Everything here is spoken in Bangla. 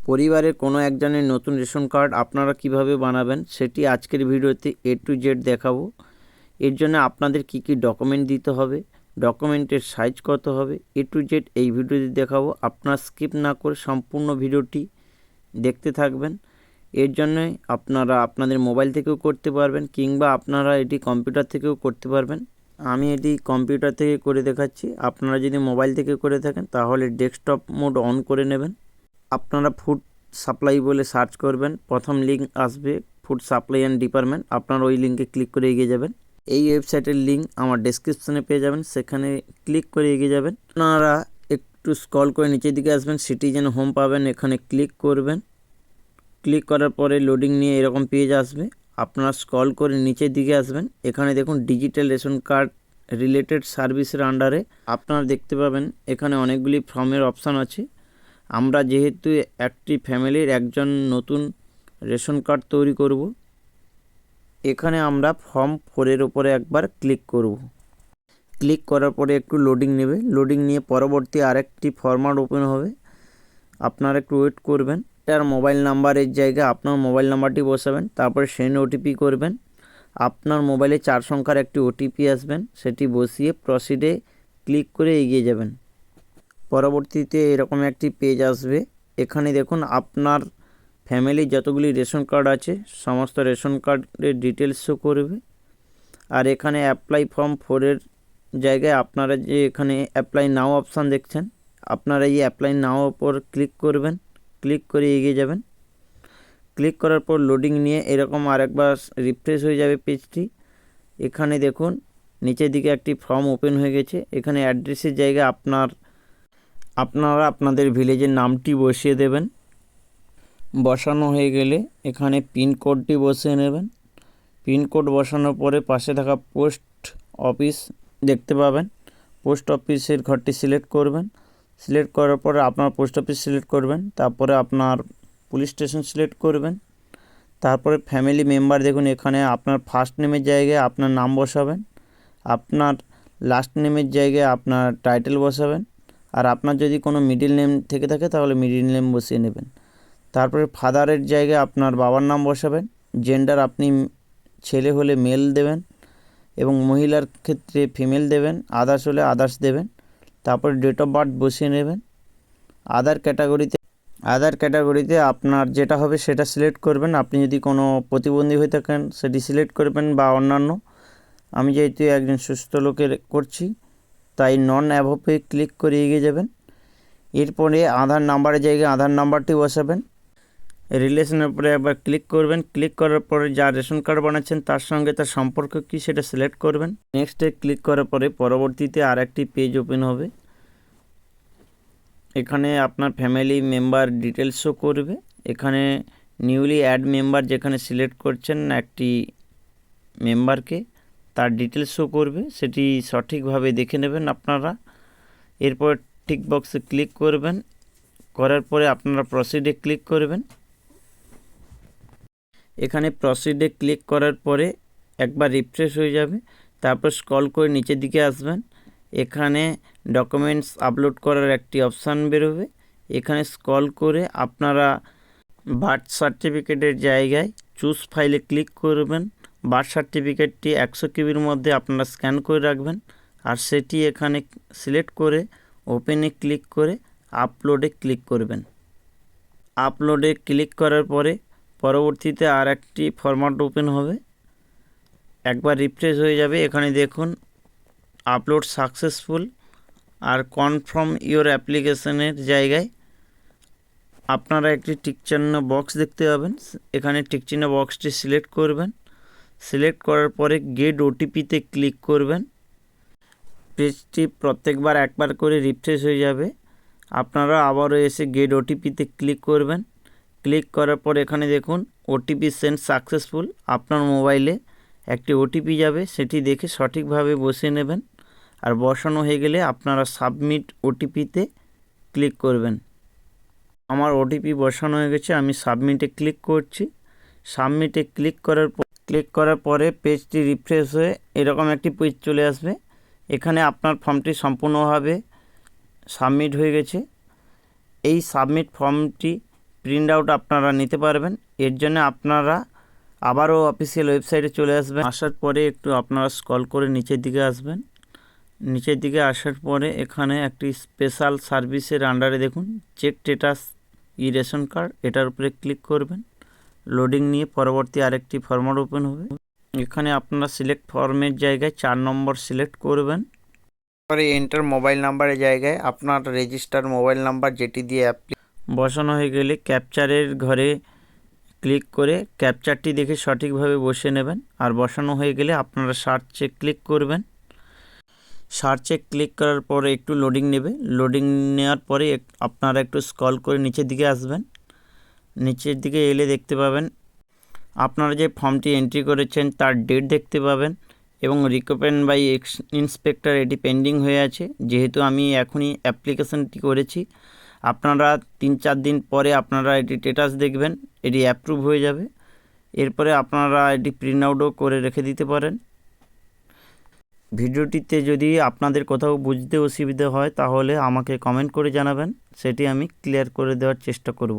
পরিবারের কোনো একজনের নতুন রেশন কার্ড আপনারা কিভাবে বানাবেন সেটি আজকের ভিডিওতে A to Z দেখাবো। এর জন্য আপনাদের কি কি ডকুমেন্ট দিতে হবে, ডকুমেন্টের সাইজ কত হবে, A to Z এই ভিডিওতে দেখাবো। আপনারা স্কিপ না করে সম্পূর্ণ ভিডিওটি দেখতে থাকবেন। এর জন্যই আপনারা আপনাদের মোবাইল থেকেও করতে পারবেন কিংবা আপনারা এটি কম্পিউটার থেকেও করতে পারবেন। আমি এটি কম্পিউটার থেকে করে দেখাচ্ছি। আপনারা যদি মোবাইল থেকে করে থাকেন তাহলে ডেস্কটপ মোড অন করে নেবেন। আপনারা ফুড সাপ্লাই বলে সার্চ করবেন, প্রথম লিঙ্ক আসবে ফুড সাপ্লাই অ্যান্ড ডিপার্টমেন্ট। আপনারা ওই লিঙ্কে ক্লিক করে এগিয়ে যাবেন। এই ওয়েবসাইটের লিঙ্ক আমার ডেসক্রিপশনে পেয়ে যাবেন, সেখানে ক্লিক করে এগিয়ে যাবেন। আপনারা একটু স্ক্রল করে নিচের দিকে আসবেন, সিটিজেন হোম পাবেন, এখানে ক্লিক করবেন। ক্লিক করার পরে লোডিং নিয়ে এরকম পেজ আসবে। আপনারা স্ক্রল করে নিচের দিকে আসবেন, এখানে দেখুন ডিজিটাল রেশন কার্ড রিলেটেড সার্ভিসের আন্ডারে আপনারা দেখতে পাবেন এখানে অনেকগুলি ফর্মের অপশান আছে। আমরা যেহেতু একটি ফ্যামিলির একজন নতুন রেশন কার্ড তৈরি করব, এখানে আমরা ফর্ম 4-এর উপরে একবার ক্লিক করব। ক্লিক করার পরে একটু লোডিং নেবে, লোডিং নিয়ে পরবর্তী আরেকটি ফরম্যাট ওপেন হবে। আপনারা একটু ওয়েট করবেন। এটার মোবাইল নাম্বারের জায়গায় আপনার মোবাইল নাম্বারটি বসাবেন, তারপরে সেন্ড ওটিপি করবেন। আপনার মোবাইলে 4 সংখ্যার একটি ওটিপি আসবেন, সেটি বসিয়ে প্রসিডে ক্লিক করে এগিয়ে যাবেন। পরবর্তীতে এরকম একটি পেজ আসবে। এখানে দেখুন আপনার ফ্যামিলির যতগুলি রেশন কার্ড আছে সমস্ত রেশন কার্ডের ডিটেলস শো করবে। আর এখানে অ্যাপ্লাই ফর্ম 4-এর জায়গায় আপনারা যে এখানে অ্যাপ্লাই নাও অপশান দেখছেন, আপনারা এই অ্যাপ্লাই নাও ওপর ক্লিক করবেন। ক্লিক করে এগিয়ে যাবেন। ক্লিক করার পর লোডিং নিয়ে এরকম আরেকবার রিফ্রেশ হয়ে যাবে পেজটি। এখানে দেখুন নিচের দিকে একটি ফর্ম ওপেন হয়ে গেছে। এখানে অ্যাড্রেসের জায়গায় আপনারা আপনাদের ভিলেজের নামটি বসিয়ে দেবেন। বসানো হয়ে গেলে এখানে পিনকোডটি বসিয়ে নেবেন। পিনকোড বসানোর পরে পাশে থাকা পোস্ট অফিস দেখতে পাবেন, পোস্ট অফিসের ঘরটি সিলেক্ট করবেন। সিলেক্ট করার পরে আপনার পোস্ট অফিস সিলেক্ট করবেন, তারপরে আপনার পুলিশ স্টেশন সিলেক্ট করবেন। তারপরে ফ্যামিলি মেম্বার দেখুন এখানে আপনার ফার্স্ট নেমের জায়গায় আপনার নাম বসাবেন, আপনার লাস্ট নেমের জায়গায় আপনার টাইটেল বসাবেন। আর আপনার যদি কোনো মিডিল নেম থেকে থাকে তাহলে মিডিল নেম বসিয়ে নেবেন। তারপরে ফাদারের জায়গায় আপনার বাবার নাম বসাবেন। জেন্ডার আপনি ছেলে হলে মেল দেবেন এবং মহিলার ক্ষেত্রে ফিমেল দেবেন, আদার্স হলে আদার্স দেবেন। তারপরে ডেট অফ বার্থ বসিয়ে নেবেন। আদার ক্যাটাগরিতে আপনার যেটা হবে সেটা সিলেক্ট করবেন। আপনি যদি কোনো প্রতিবন্ধী হয়ে থাকেন সেটি সিলেক্ট করবেন বা অন্যান্য। আমি যেহেতু একজন সুস্থ লোকের করছি তাই নন অ্যাভোপে ক্লিক করে এগিয়ে যাবেন। এরপরে আধার নাম্বারের জায়গায় আধার নাম্বারটি বসাবেন। রিলেশনের উপরে একবার ক্লিক করবেন। ক্লিক করার পরে যা রেশন কার্ড বানাচ্ছেন তার সঙ্গে তার সম্পর্ক কী সেটা সিলেক্ট করবেন। নেক্সটে ক্লিক করার পরে পরবর্তীতে আরেকটি পেজ ওপেন হবে। এখানে আপনার ফ্যামিলি মেম্বার ডিটেলস শো করবে। এখানে নিউলি অ্যাড মেম্বার যেখানে সিলেক্ট করছেন একটি মেম্বারকে, তার ডিটেলস শো করবে, সেটি সঠিকভাবে দেখে নেবেন আপনারা। এরপর টিক বক্সে ক্লিক করবেন। করার পরে আপনারা প্রসিডে ক্লিক করবেন। এখানে প্রসিডে ক্লিক করার পরে একবার রিফ্রেশ হয়ে যাবে। তারপর স্ক্রল করে নিচের দিকে আসবেন। এখানে ডকুমেন্টস আপলোড করার একটি অপশান বেরোবে। এখানে স্ক্রল করে আপনারা বার্থ সার্টিফিকেটের জায়গায় চুজ ফাইলে ক্লিক করবেন। বার্থ সার্টিফিকেটটি 100 কেবির মধ্যে আপনারা স্ক্যান করে রাখবেন। আর সেটি এখানে সিলেক্ট করে ওপেনে ক্লিক করে আপলোডে ক্লিক করবেন। আপলোডে ক্লিক করার পরে পরবর্তীতে আর একটি ফরম্যাট ওপেন হবে। একবার রিফ্রেশ হয়ে যাবে। এখানে দেখুন আপলোড সাকসেসফুল আর কনফার্ম ইওর অ্যাপ্লিকেশনের জায়গায় আপনারা একটি টিকচিহ্ন বক্স দেখতে পাবেন। এখানে টিকচিহ্ন বক্সটি সিলেক্ট করবেন। সিলেক্ট করার পরে গেট ওটিপিতে ক্লিক করবেন। পেজটি প্রত্যেকবার একবার করে রিফ্রেশ হয়ে যাবে। আপনারা আবারও এসে গেট ওটিপিতে ক্লিক করবেন। ক্লিক করার পর এখানে দেখুন ওটিপি সেন্ড সাকসেসফুল। আপনার মোবাইলে একটি ওটিপি যাবে, সেটি দেখে সঠিকভাবে বসিয়ে নেবেন। আর বসানো হয়ে গেলে আপনারা সাবমিট ওটিপিতে ক্লিক করবেন। আমার ওটিপি বসানো হয়ে গেছে, আমি সাবমিটে ক্লিক করছি। সাবমিটে ক্লিক করার পরে পেজটি রিফ্রেশ হয়ে এরকম একটি পেজ চলে আসবে। এখানে আপনার ফর্মটি সম্পূর্ণভাবে সাবমিট হয়ে গেছে। এই সাবমিট ফর্মটি প্রিন্ট আউট আপনারা নিতে পারবেন। এর জন্য আপনারা আবারও অফিসিয়াল ওয়েবসাইটে চলে আসবেন। আসার পরে একটু আপনারা স্ক্রল করে নিচের দিকে আসবেন। নিচের দিকে আসার পরে এখানে একটি স্পেশাল সার্ভিসের আন্ডারে দেখুন চেক স্ট্যাটাস রেশন কার্ড, এটার উপরে ক্লিক করবেন। লোডিং নিয়ে পরবর্তী আরেকটি ফরম্যাট ওপেন হবে। এখানে আপনারা সিলেক্ট ফর্মের জায়গায় 4 নম্বর সিলেক্ট করবেন। পরে এন্টার মোবাইল নাম্বারের জায়গায় আপনার রেজিস্টার মোবাইল নাম্বার যেটি দিয়ে বসানো হয়ে গেলে ক্যাপচারের ঘরে ক্লিক করে ক্যাপচারটি দেখে সঠিকভাবে বসে নেবেন। আর বসানো হয়ে গেলে আপনারা সার্চে ক্লিক করবেন। সার্চে ক্লিক করার পরে একটু লোডিং নেবে। লোডিং নেওয়ার পরে আপনারা একটু স্ক্রল করে নিচের দিকে আসবেন। নিচের দিকে এলে দেখতে পাবেন আপনারা যে ফর্মটি এন্ট্রি করেছেন তার ডেট দেখতে পাবেন এবং রিকমেন্ড বাই ইন্সপেক্টর এটি পেন্ডিং হয়ে আছে। যেহেতু আমি এখনই অ্যাপ্লিকেশনটি করেছি, আপনারা 3-4 দিন পরে আপনারা এটি স্ট্যাটাস দেখবেন, এটি অ্যাপ্রুভ হয়ে যাবে। এরপরে আপনারা এটি প্রিন্ট আউটও করে রেখে দিতে পারেন। ভিডিওটিতে যদি আপনাদের কোথাও বুঝতে অসুবিধা হয় তাহলে আমাকে কমেন্ট করে জানাবেন, সেটি আমি ক্লিয়ার করে দেওয়ার চেষ্টা করব।